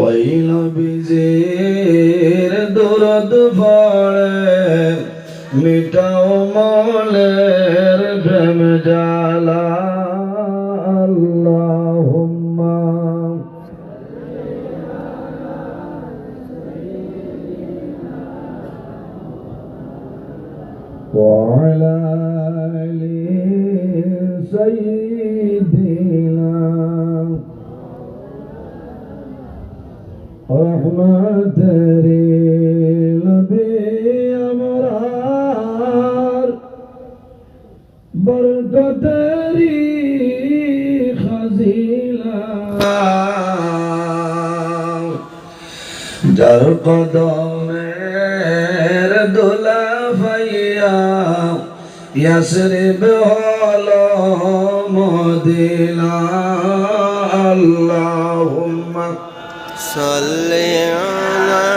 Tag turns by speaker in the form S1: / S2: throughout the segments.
S1: ওই নবীজির দরদ পড়ে মিটাও মনের প্রেম জ্বালা আল্লাহুম্মা وعلى آل سيدنا رحمت لبی امرار برکت خزیلا جر قدمر دولا فیا یسرب হলো মদিনা আল্লাহুম্মা
S2: صلي على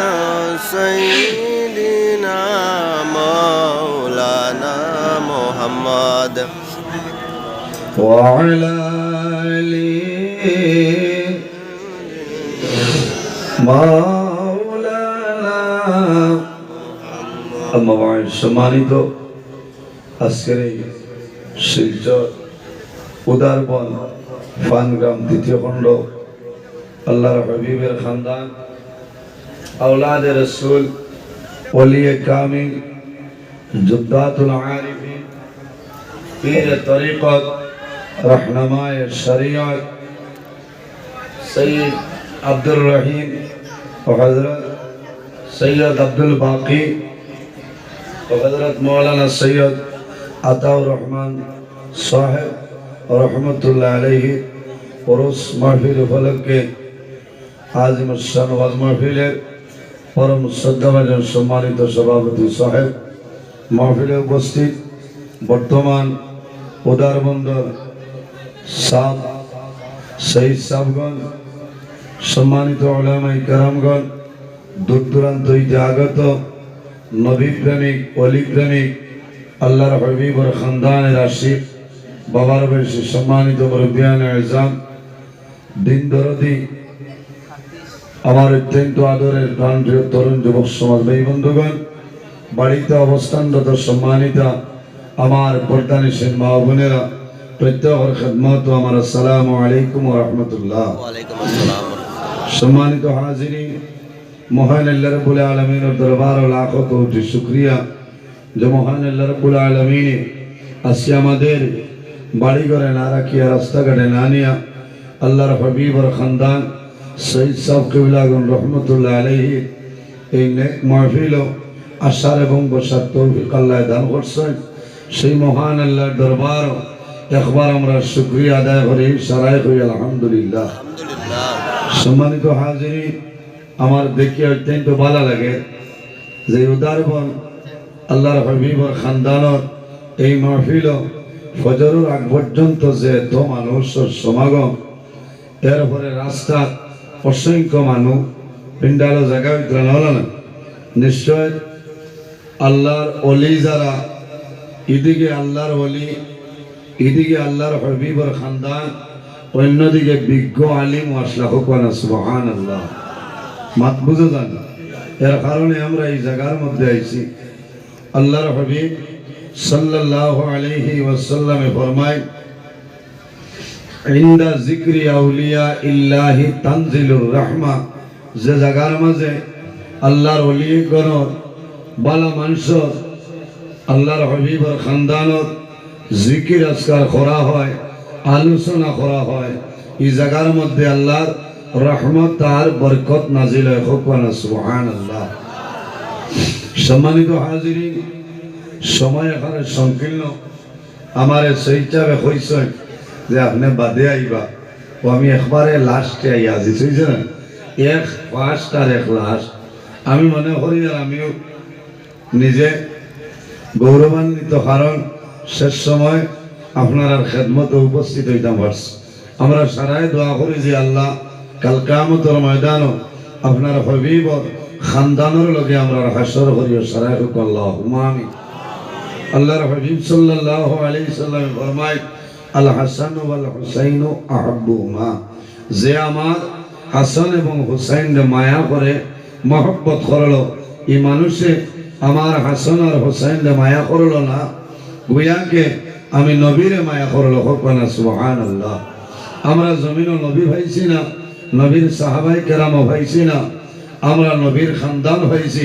S2: سيدنا مولانا محمد
S1: وعلى آله مولانا أما بعد সম্মানিত আজকের এই শিলচর উদারবন ফানগ্রাম দ্বিতীয় খণ্ড আল্লাহর হাবিবের খানদান আওলাদে রসুল ওলিয়ে কামিল জুদ্দাতুল আরিফিন পীর তরিকত রহনুমায়ে শরিয়ত সৈয়দ আব্দুর রহিম ও হযরত সৈয়দ আব্দুল বাকি ও হযরত মাওলানা সৈয়দ আতাউর রহমান সাহেব রহমতুল্লাহ আলাইহি ওরস মাহফিল উপলক্ষে আজিম শান ওয়াজ মাহফিলের পরম শ্রদ্ধাভাজন সম্মানিত সভাপতি সাহেব মাহফিলে উপস্থিত বর্তমান উদারবন্দর সাব শহীদ সাহবগণ সম্মানিত উলামায়ে কেরামগণ দূর দূরান্ত হইতে আগত নবী প্রেমিক ওলি প্রেমিক আল্লাহর হাবিবের খানদানের আশিক বাবার বেশি সম্মানিত মুরব্বিয়ান আযম দিন দরদি আমার অত্যন্ত আদরের প্রাণপ্রিয় তরুণ যুবক সমাজ ভাই বন্ধুগণ বাড়িতে অবস্থানরত সম্মানিতা আমার পর্দানিসীন মা বোনেরা প্রত্যেকের খেদমত ও আমার আসসালামু আলাইকুম ওয়া রাহমাতুল্লাহ।
S2: ওয়ালাইকুম আসসালাম।
S1: সম্মানিত হাজিরিন, মহান আল্লাহ রাব্বুল আলামিনের দরবারে লাখো কোটি শুকরিয়া যে মহান আল্লাহ রাব্বুল আলামিন আজকে আমাদের বাড়ি ঘরে না রাখিয়া রাস্তাঘাটে না নিয়া আল্লাহর হাবিবের খানদান সৈয়দ সাহেব কিবলাগণ রহমতুল্লাহ আলাইহি এই নেক মাহফিল আসার এবং বসার তৌফিক আল্লাহ দান করছেন। সেই মহান আল্লাহর দরবার একবার আমরা শুকরিয়া আদায় করি, সারাই করি আলহামদুলিল্লাহ। সম্মানিত হাজিরিন, আমার দেখে অত্যন্ত ভালো লাগে যে উদারবন আল্লাহর হাবিবের খানদানত এই মাহফিল ফজরের আগ পর্যন্ত যে এত মানুষের সমাগম, এরপরে রাস্তা অসংখ্য মানুষ পিন্ডাল জায়গা ভিতরে হলো না। নিশ্চয় আল্লাহর অলি যারা, এদিকে আল্লাহর অলি, এদিকে আল্লাহর হাবিবের খানদান, অন্যদিকে বিজ্ঞ আলিম আসলা হুকানা সুবহানাল্লাহ। মাত বুঝে যান, এর কারণে আমরা এই জায়গার মধ্যে আইছি। আল্লাহর হাবিব সাল্লাল্লাহু আলাইহি ওয়াসাল্লামে ফরমায়, ইনদা যিকরি আউলিয়া ইল্লাহি তানজিলুর রাহমা, যে জায়গার মাঝে আল্লাহর ওলিগণ বালা মানুষ আল্লাহর হাবিবের খানদানত জিকির আজকার করা হয়, আলোচনা করা হয়, এই জায়গার মধ্যে আল্লাহর রহমত আর বরকত নাজিল হয়। হুকওয়ানা সুবহানাল্লাহ। সম্মানিত হাজিরিন, সময় এখানে সংকীর্ণ। আমার সেই হিসাবে কইছেন যে আপনি বাদে আইবা, ও আমি একবারে লাস্টে আই আজি বুঝছে না, এক ফার্স্ট আর এক লাস্ট। আমি মনে করি আর আমিও নিজে গৌরবান্বিত, কারণ শেষ সময় আপনার খেদমতে উপস্থিত হইতাম পারছি। আমরা সারাই দোয়া করি যে আল্লাহ কাল কিয়ামতের ময়দানও আপনার হাবিবর খানদানের লগে আমরা হাসর করিও সারাই হোক আল্লাহুম্মা আমিন। আল্লাহর হাবিব সাল্লাল্লাহু আলাইহি সাল্লাম ফরমায়, আল হাসান ওয়াল হুসাইন আহাব্বুহুমা, যে আমার হাসান এবং হুসাইন মায়া করে মহব্বত করলো, এই মানুষে আমার হাসান আর হুসাইন মায়া করলো না, গুয়াকে আমি নবীরে মায়া করলো। হকনা সুবহানাল্লাহ। আমরা জমিনও নবী ভাইছি না, নবীর সাহাবাই কেরাম ভাইছি না, আমরা নবীর খানদান হয়েছি,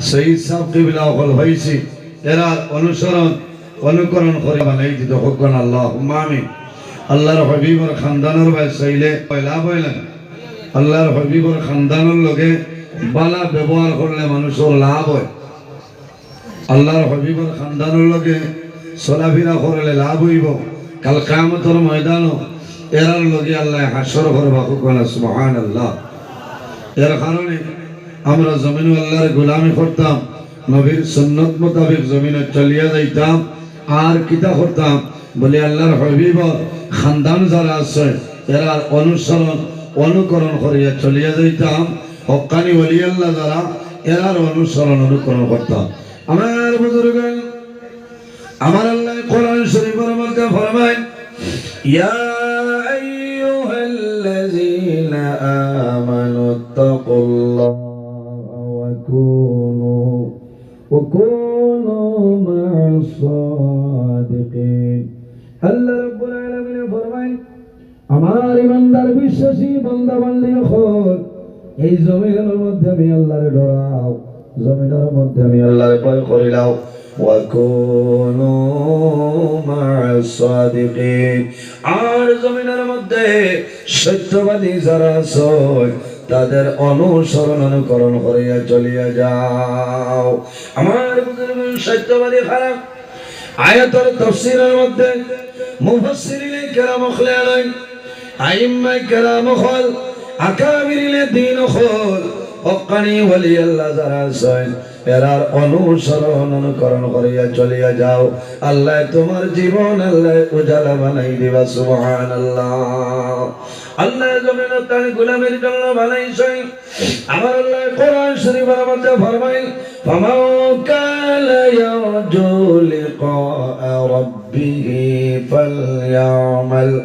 S1: শহীদ সাহেব কিবলা হল হয়েছি। এরা অনুকরণ করে বানাই দিত। হকনা আল্লাহ আমিন। আল্লাহর হবিবর খানদানের ভাই চাইলে লাভ হয় না। আল্লাহর হবিবর খানদানের লগে বালা ব্যবহার করলে মানুষের লাভ হয়। আল্লাহর হবিবর খানদানের লগে চলাফেরা করলে লাভ হইব। কাল কিয়ামতের ময়দানও এরার লগে আল্লাহ হাসর করবা। কোনা সুবহানাল্লাহ। এর কারণে আমরা জমিন আল্লাহর গোলামি করতাম, নবীর সুন্নত মোতাবেক জমিনে চলিয়া যাইতাম। আর কিতা করতাম বলে আল্লাহর হবিব খানদান যারা আছে এরার অনুকরণ করিয়া চলিয়া যাইতাম। হক্কানি ওলি আল্লাহ যারা এরার অনুকরণ করতাম। আমার বুজুর্গ, আমার আল্লাহ কোরআন শরীফের মধ্যে ফরমায়, ইয়া আইয়ুহাল্লাযীনা আমানু তাকুল্লাহা ওয়া কুনু মা'আস সাদিকিন। আল্লাহ রাব্বুল আলামিন ফরমায়, আমার ইমানদার বিশ্বাসী বান্দা বান্দি হল, এই জমিনের মধ্যে আমি আল্লাহরে ডরাও, জমিনের মধ্যে আমি আল্লাহরে ভয় করিলাও। ওয়া কুনু মা'আস সাদিকিন। আর জমিনের মধ্যে সত্যবাদী যারা আছে তাদের অনুকরণ করিয়া চলিয়া যাও। আমার বুজুর্গ, সত্যবাদী খারাপ আয়াতের তাফসীরের মধ্যে মুফাসসিরিনে কেরাম খলালেন, আইম্মায়ে কেরাম খল, আকাবিরিনে দ্বীন খল, হক্কানি ওলি আল্লাহ যারা আছেন এরার অনুকরণ করিয়া চলিয়া যাও। আল্লাহ তোমার জীবন আল্লাহ উজালা বানাই দিবা। সুবহানাল্লাহ। আল্লাহ জমিনে তার গোলামের জন্য বানাইছেন। আমার আল্লাহ কোরআন শরীফের মধ্যে ফরমায়, ফামান কানা ইয়ারজু লিকা রাব্বিহি ফালইআমাল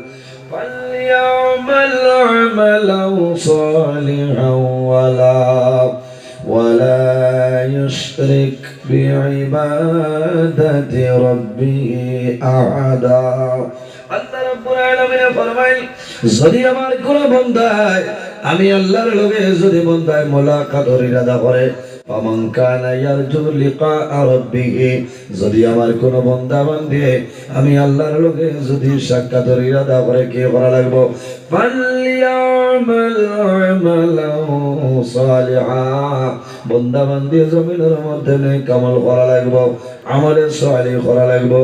S1: আমালান সালিহান ওয়ালা ইউশরিক বিইবাদাতি রাব্বিহি আহাদা। আল্লাহ রাব্বুল আলামিন ফরমায়, যদি আমার কোন বান্দায় আমি আল্লাহর লগে যদি বান্দায় মুলাকাতের ইরাদা করে, ফামান কানা ইয়ারজু লিকা রাব্বিহি, যদি আমার কোন বান্দা বান্দি আমি আল্লাহর লগে যদি সাক্ষাতের ইরাদা করে, কি করা লাগবে? ফালইআমাল আমালান সালিহা, বান্দা বান্দি জমিনের মধ্যে নেক আমল করা লাগবে, আমলে সালিহ করা লাগবে,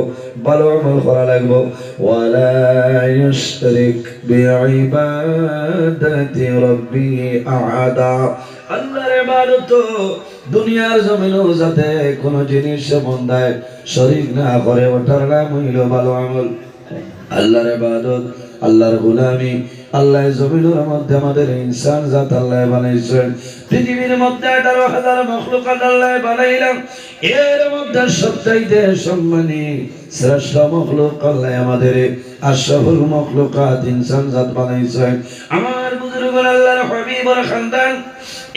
S1: ভালো আমল করা লাগবে। ওয়ালা ইউশরিক বিইবাদাতি রাব্বিহি আহাদা, আল্লাহর ইবাদত দুনিয়ার জমিনেও যাতে কোন জিনিস বান্দায় শরীক না করে, ওটার নাম হইল ভালো আমল। আল্লাহর ইবাদত, আল্লাহর গোলামি। আল্লাহ জমিনের মধ্যে আমাদের ইনসান জাত আল্লাহ বানাইছেন। পৃথিবীর মধ্যে 18,000 মাখলুকাত আল্লাহ বানাইলেন। এর মধ্যে সবচাইতে সম্মানী শ্রেষ্ঠ মাখলুক আল্লাহ আমাদের আশরাফুল মাখলুকাত ইনসান জাত বানাইছেন। আমার বুজুর্গ আল্লাহর হাবিবের খানদান,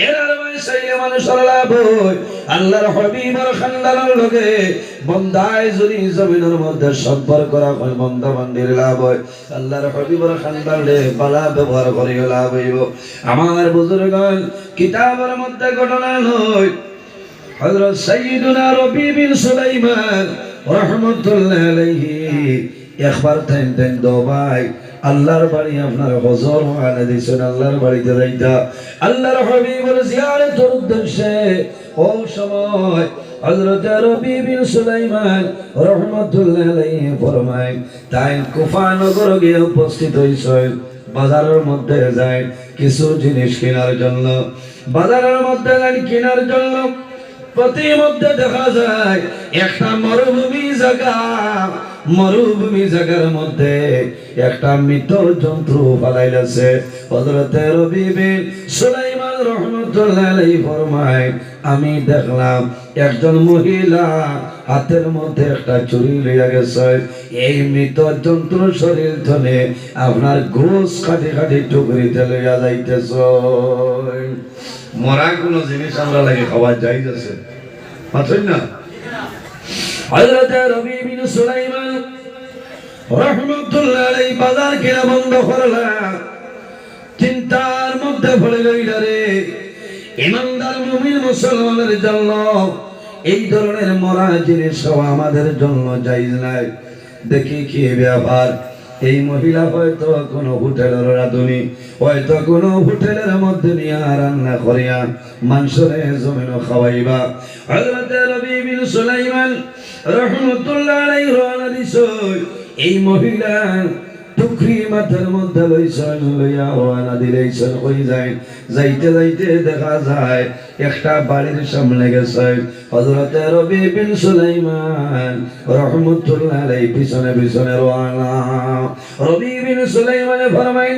S1: এরার বয়সে মানুষের লাভ হয়। আল্লাহর হাবিবের খানদানের লগে বান্দায় যদি জমিনের মধ্যে সম্পর্ক রাখে, বান্দা বান্দির লাভ হয়। আল্লাহর হাবিবের খানদানে বালা ব্যবহার করিয়া লাভ হইব। আমার বুজুর্গগণ, কিতাবের মধ্যে ঘটনা নয়, হযরত সাইয়্যিদুনা রবি বিন সুলাইমান রাহমাতুল্লাহ আলাইহি একবার তেন দোবাই আল্লাহর বাড়ি আপনার হজর আনে দিয়েছেন। আল্লাহর বাড়িতে যাইতা আল্লাহর হাবিবের জিয়ারতের উদ্দেশ্যে ও সময় হযরত রবি বিন সুলাইমান রাহমাতুল্লাহ আলাইহি ফরমায়, তাই কুফা নগর গিয়ে উপস্থিত হইছেন। বাজারের মধ্যে যায় কিছু জিনিস কেনার জন্য, বাজারের মধ্যে যায় কেনার জন্য। প্রতিমধ্যে দেখা যায় একটা মরুভূমি জায়গা, মরুভূমি জায়গার মধ্যে একটা মৃত জন্তু ফালাইলাছে। হযরতে রবি বিন সুলাইমান রাহমাতুল্লাহ আলাইহি ফরমায়, আমি দেখলাম একজন মহিলা হাতের মধ্যে একটা ছুরি লইয়া গেছে। এই মৃত জন্তুর শরীর ধরে আপনার গোশ কাটি কাটি টুকরিতে লইয়া যাইতেছ। মরা কোনো জিনিস আমরা লাগে খাওয়া যাইতেছে, পাচ্ছেন না? হযরতে রবি বিন সুলাইমান রাহমাতুল্লাহ আলাইহি বাজার কেনা বন্ধ করলা। চিন্তার মধ্যে পড়ে গেল, রে ইমানদার মুমিন মুসলমানের জন্য এই ধরনের মরা জিনিস আমাদের জন্য জায়েজ নাই। দেখি কি ব্যাপার। এই মহিলা হয়তো কোনো হোটেলের রাঁধুনি, হয়তো কোনো হোটেলের মধ্যে নিয়ে রান্না করিয়া মাংসরে জমিন খাওয়াইবা। হযরতে রবি বিন সুলাইমান রাহমাতুল্লাহ আলাইহি রওনা দিছে। এই মহিলা টুকরি মাথার মধ্যে লইয়া রওনা দিলেছেন। কই যায়? যাইতে যাইতে দেখা যায় একটা বাড়ির সামনে গেছে। হযরতে রবি বিন সুলাইমান রাহমাতুল্লাহ আলাইহি পিছনে পিছনে রওনা। রবি বিন সুলাইমান ফরমাই,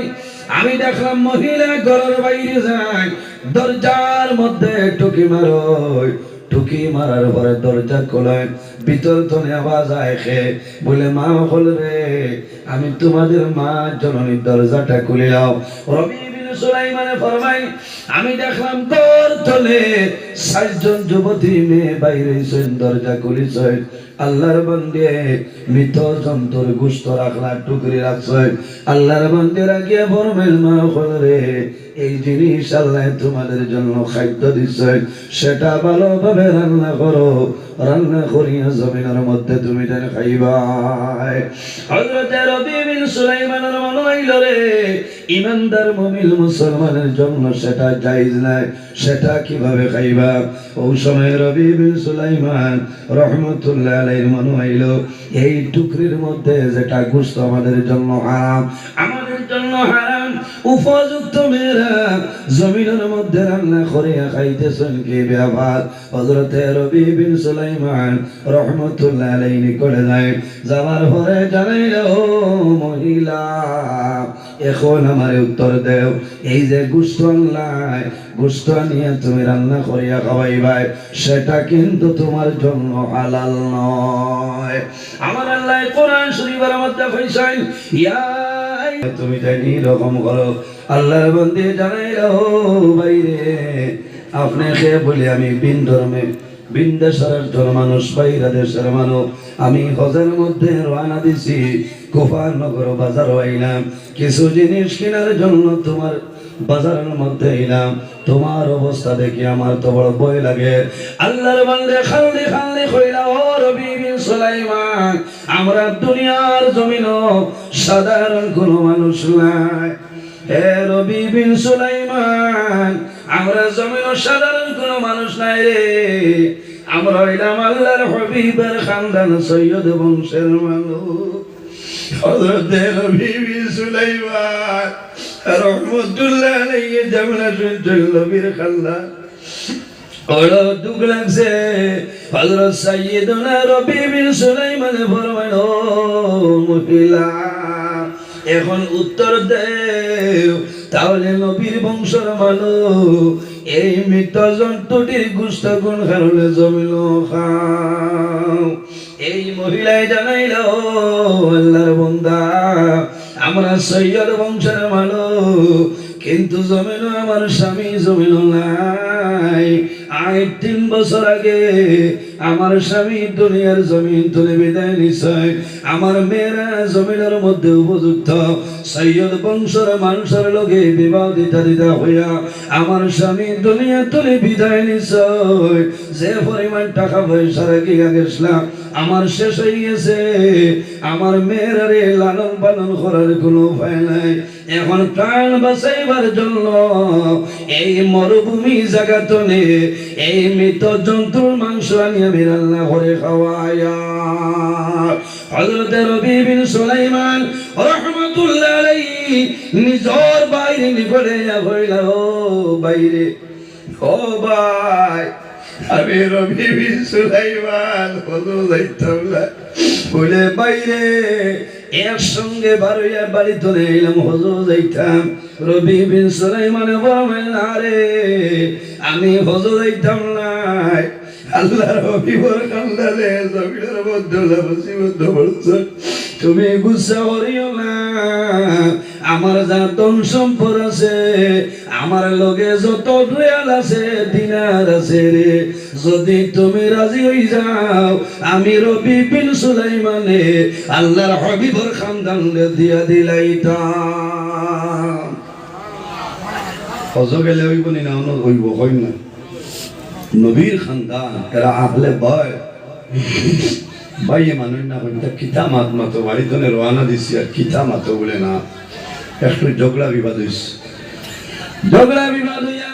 S1: আমি দেখলাম মহিলা ঘরের বাইরে যায়, দরজার মধ্যে টুকি মারয়। টুকি মারার পরে দরজা খোলায়, ভিতর থেকে আওয়াজ আয়, বলে মা হল রে, আমি তোমাদের মা জননী, দরজাটা খুলে দাও। রবি বিন সুলাইমান ফরমাই, আমি দেখলাম ঘর তলে ৬০ জন যুবতী মেয়ে বাইরে দরজা খুলেছে। আল্লাহর বান্দে মৃত জন্তুর গোশত রাখলা, টুকরি রাখছে। আল্লাহর বান্দেরা গিয়ে ফরমাইল, মা হল রে, এই জিনিস আল্লাহ তোমাদের জন্য খাদ্য দিচ্ছে, সেটা ভালোভাবে রান্না করো, রান্না করিয়া জমিনের মধ্যে তুমি যেন খাইবা। হযরতে রবি বিন সুলাইমানের মনে হইল, রে ইমানদার মুমিন মুসলমানের জন্য সেটা জায়েজ নাই, সেটা কিভাবে খাইবা? ওই সময় রবি বিন সুলাইমান রাহমাতুল্লাহ আলাইহির মনে হইল, এই টুকরির মধ্যে যেটা গোশত আমাদের জন্য হারাম, আমাদের জন্য হারাম, উপযুক্ত মেয়েরা জমিনের মধ্যে রান্না করে খাইতেছেন, কি ব্যাপার? হযরতে রবি বিন সুলাইমান রাহমাতুল্লাহ আলাইহি নিকটে যায়। যাওয়ার পরে জানাইল, ও মহিলা, এখন আমার উত্তর দেও, এই যে গোশত আনলাই, গোশত নিয়ে তুমি রান্না করিয়া খাওয়াইবাই, সেটা কিন্তু তোমার জন্য হালাল নয়। আমার আল্লাহ কোরআন শরীফের মধ্যে কইছেন, ইয়া তুমি জানি রকম করো। আল্লাহর বান্দে জানাইল, ও বাইরে আপনাকে বলি, আমি বিন ধর্মে বিন্দেশ্বরের মানুষ, বাইরা দেশের মানুষ। আমি হজের মধ্যে রওনা দিছি, কুফা নগর বাজার আইলাম, কিছু জিনিস কেনার জন্য তোমার বাজারের মধ্যে এলাম। তোমার অবস্থা দেখি আমার তো বড় ভয় লাগে। আল্লাহর বান্দে খালদি খালদি কইলা, ও রবি বিন সুলাইমান, আমরা দুনিয়ার জমিনও সাধারণ কোনো মানুষ নাই। হে রবি বিন সুলাইমান, আমরা জমিনও সাধারণ কোনো মানুষ নাই রে, আমরা হইলাম আল্লাহর হাবিবের খানদান, সৈয়দ বংশের মানুষ। হযরতে রবি বিন সুলাইমান রাহমাতুল্লাহ আলাইহি জামলা শুনছিল নবীর খানদান, বড় দুঃখ লাগছে। হযরত সাইয়্যিদুনা রবি বিন সুলাইমান ফরমাইল, ও মহিলা, এখন উত্তর দেও, তাহলে নবীর বংশের মানুষ এই মৃত জন্তুটির গোশত কোন কারণে জমিল খাও? এই মহিলাই জানাইল, আল্লাহর বান্দা, আমরা সৈয়দ বংশের মানুষ, কিন্তু জমিন আমার স্বামী জমিন নাই। ৩ বছর আগে আমার স্বামী দুনিয়ার জমিন তুলে বিদায় নিছে। আমার মেয়েরা জমিনের মধ্যে উপযুক্ত সৈয়দ বংশের মানুষের লগে বিবাহ দিতা দিতা হইয়া আমার স্বামী দুনিয়া তুলে বিদায় নিছে। যে পরিমাণ টাকা পয়সা রেখে গেছিলাম আমার শেষ হয়ে গেছে। আমার মেয়েরারে লালন পালন করার কোনো উপায় নাই। এখন প্রাণ বাঁচাইবার জন্য এই মরুভূমি জায়গাতনে এই মৃত জন্তুর মাংস আনি আমি রান্না করে খাওয়াইয়া। হযরতে রবি বিন সুলাইমান রাহমাতুল্লাহ আলাইহি নিজর বাইরে নিকটে কইলা, ও বাইরে, ও ভাই, আমি রবি বিন সুলাইমান হজু যাইতাম না বলে বাইরে একসঙ্গে বারোয়া বাড়ি তুলে এলাম হজু যাইতাম রবি বিন সুলাইমান বলেন আরে আমি হজু যাইতাম না আল্লাহর হবিবর কান্দালে জমিনের মধ্যে মুসিবত বলছো তুমি গুসা করিও না আমার যা ধন সম্পদ আছে আমার লগে যত রিয়াল আছে দিনার আছে রে যদি তুমি রাজি হই যাও আমি রবি বিন সুলাইমানে আল্লাহর হবিবর খানদানলে দিয়া দিলাইতাম হজ গেলে হইব নি না হইব হই না নবীর খানদান এরা আহলে বয় ভাইয়ে মানুষ না বলতে কিতা মাত মাতো বাড়ি তো রওনা দিছি আর কিতা মাতো বলে না একটু ঝগড়া বিবাদ হইছে ঝগড়া বিবাদ হইয়া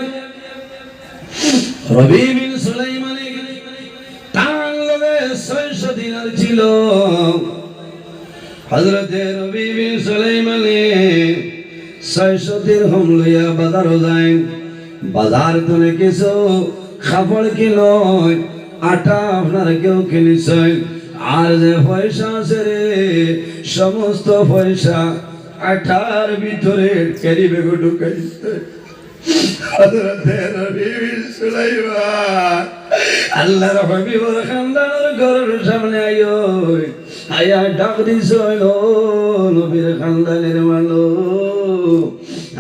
S1: রবি বিন সুলাইমান তার লগে 600 দিনার ছিল হযরতে রবি বিন সুলাইমান 600 দিরহাম লইয়া বাজার যায় বাজার থেকে কিছু খাবার কিলো আটা আপনারা কেউ কিনেছেন আর যে পয়সা আছে রে সমস্ত পয়সা আটার ভিতরে ক্যারি ব্যাগে ঢুকাইছে হযরতে নবী সুলাইমান আল্লাহর হাবিবর খানদানের ঘরের সামনে আয়া ডাক দিছে ও নবীর খানদানের মানুষ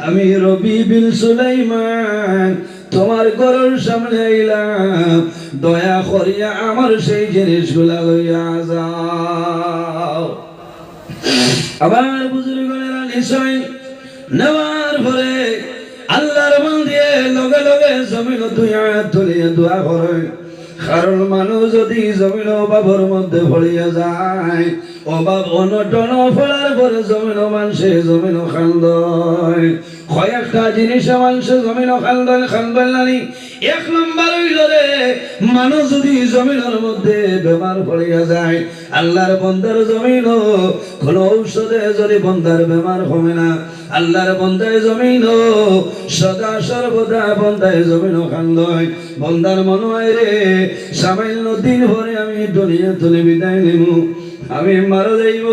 S1: আমি রবি বিন সুলাইমান তোমার ঘরের সামনে আইলাম দয়া করিয়া আমার সেই জিনিসগুলা লইয়া যাও আবার বুজুর্গেরা নিশ্চয় নেওয়ার পরে আল্লাহর বান্দিয়ে লগে লগে জমিন তুলিয়া দোয়া করে কারণ মানুষ যদি জমিন অভাবের মধ্যে পড়িয়া যায় অভাব অনটন ফলার পরে জমিন মানুষে জমিন খান্দয় কয়েকটা জিনিস মানুষে জমিন খান্দয় নানি এক নম্বর হইল রে মানুষ যদি জমিনের মধ্যে বেমার পড়িয়া যায় আল্লাহর বন্দার জমিন কোন ঔষধে যদি বন্দার বেমার কমে না আল্লাহর বন্দায় জমিন সদা সর্বদা বন্দায় জমিন খান্দয় বন্দার মনে হয় রে সামান্য দিন ভরে আমি দুনিয়া তুলে বিদায় নিব আমি মারা যাইব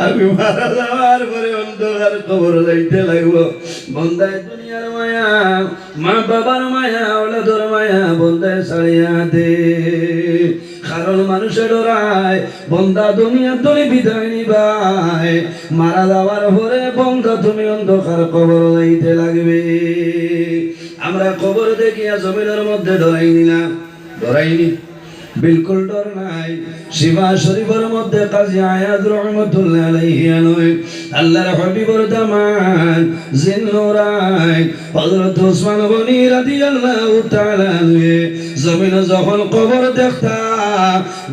S1: আমি মারা যাওয়ার পরে অন্ধকার কবর যাইতে লাগব বন্দায় দুনিয়ার মায়া মা বাবার মায়া ওলাদর মায়া বন্দায় ছাড়িয়া দে কারণ মানুষের ডরায় বন্দা দুনিয়া তুমি বিদায় নিবাই মারা যাওয়ার পরে বন্দা তুমি অন্ধকার কবর যাইতে লাগবে আমরা কবর দেখিয়া জমিনের মধ্যে ডরাইনি না ডরাইনি বিলকুল ডর নাই শিবা শরীফের মধ্যে কাজী আয়াত রহমাতুল্লাহ আলাইহি আনয় আল্লাহর হাবিবর দামান জিন্নুরাই হযরত ওসমান গনি রাদিয়াল্লাহু তাআলা জমিন যখন কবর দেখতা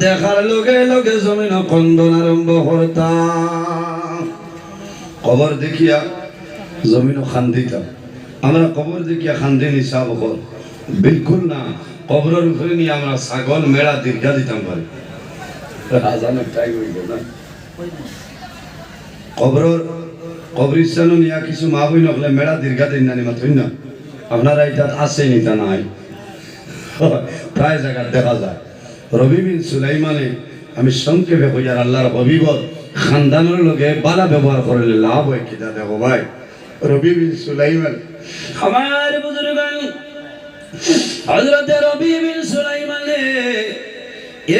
S1: দেখার লগে লগে জমিন কন্দন আরম্ভ করতা কবর দেখিয়া জমিন খান্দিতা আমরা কবর দেখিয়া খান্দিনি সাবকর বিলকুল না কবরের উপরে নিয়ে আমরা ছাগল মেলা দীর্ঘা দিতাম পারি আজানের টাইম হইল না কবরিস্তানও নিয়ে কিছু মা বই নকলে মেলা দীর্ঘা দিন না নিমা থই না আপনারা এটা আছে নিতা নাই প্রায় জায়গা দেখা যায় রবি বিন সুলাইমানে আমি সংক্ষেপে কইয়ার আল্লাহর হবিবর খানদানের লগে বালা ব্যবহার করলে লাভ হয় কিনা দেখো ভাই রবি বিন সুলাইমান আমার বুজুর্গান হযরতে রবি বিন সুলাইমান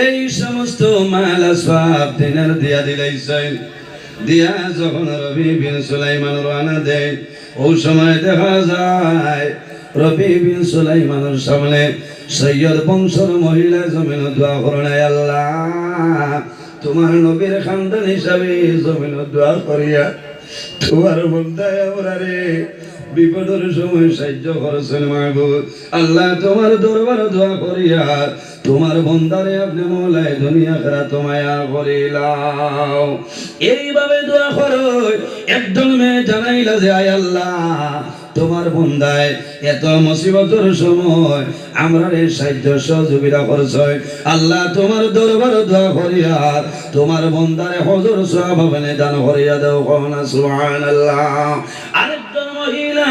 S1: এই সমস্ত মাল আসবাব দিনার দিয়া দিলাইছেন দিয়া যখন রবি বিন সুলাইমান রওনা দেয় ওই সময় দেখা যায় রবি বিন সুলাইমানের সামনে সৈয়দ বংশের মহিলা জমিন দোয়া করেন আল্লাহ তোমার নবীর খানদান হিসাবে জমিন দোয়া করিয়া তোমার বন্দায় আমরা রে বিপদের সময় সাহায্য করেছেন মাহবুব আল্লাহ তোমার দরবার দোয়া করিয়া তোমার বন্দারে আপনি মওলায় দুনিয়া খেরা তোমায় করিলাও এইভাবে দোয়া করো একজন মেয়ে জানাইলা যে আয় আল্লাহ তোমার বন্দায় এত মুসিবতের সময় আমরা রে সাহায্য সহযোগিতা করছো আল্লাহ তোমার দরবার দোয়া করিয়া তোমার বন্দারে হজর সওয়াব বনে দান করিয়া দাও কোনা সুবহানাল্লাহ আরেকজন মহিলা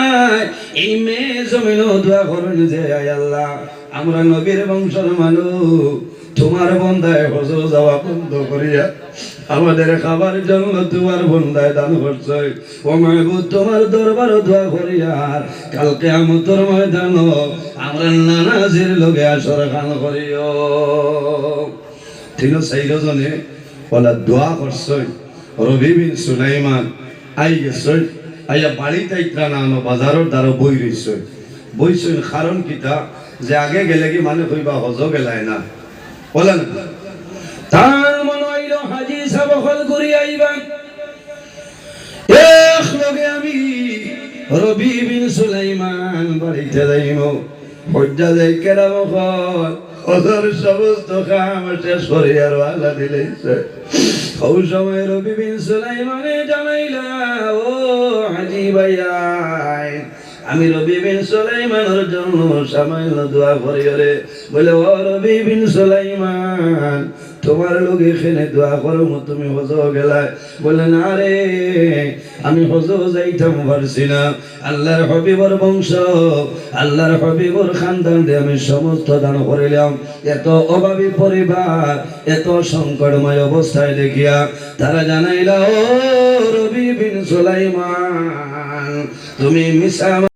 S1: এই মেয়ে জমিন দোয়া করেন যে আয় আল্লাহ আমরা নবীর বংশের মানুষ, তোমার বন্দায় হজ যাওয়া বন্ধ করিয়া আমাদের খাবার জন্য তোমার বন্দায় দান করছে। ও মাহবুব, তোমার দরবার দোয়া করিয়া কালকে আমতর ময়দান আমরা নানাজির লগে আসর খান করিও। তিন চাইর জনে ওলা দোয়া করছে। রবি বিন সুলাইমান আই গেছে, আইয়া বাড়িতে ইত্রা নানো বাজারের দ্বারা বই রইছে। বইছেন কারণ কিতা, যে আগে গেলে কি মানে কইবা হজ গেলায় না বলে না। তার মনে হইল হাজি সাহেব হল করি আইবা, এক লগে আমি রবি বিন সুলাইমান বাড়িতে যাইব। হজ্জা যাই কেরাম হজর সমস্ত কাম শেষ করিয়া রওনা দিলেছে। ওই সময় রবি বিন সুলাইমানে জানাইলা, ও হাজি ভাইয়া, আমি রবি বিন সুলাইমানের জন্য সামান্য দোয়া করি রে। বলে, ও রবি বিন সুলাইমান, তোমার লোক এখানে দোয়া করো, তুমি হজ গেলা? বলে, না রে, আমি হজ যাইতাম পারছি না। আল্লাহর হবিবর বংশ, আল্লাহর হবিবর খানদান দিয়ে আমি সমস্ত দান করিলাম। এত অভাবী পরিবার, এত সংকটময় অবস্থায় দেখিয়া তারা জানাইলা, ও রবি বিন সুলাইমান, তুমি মিশা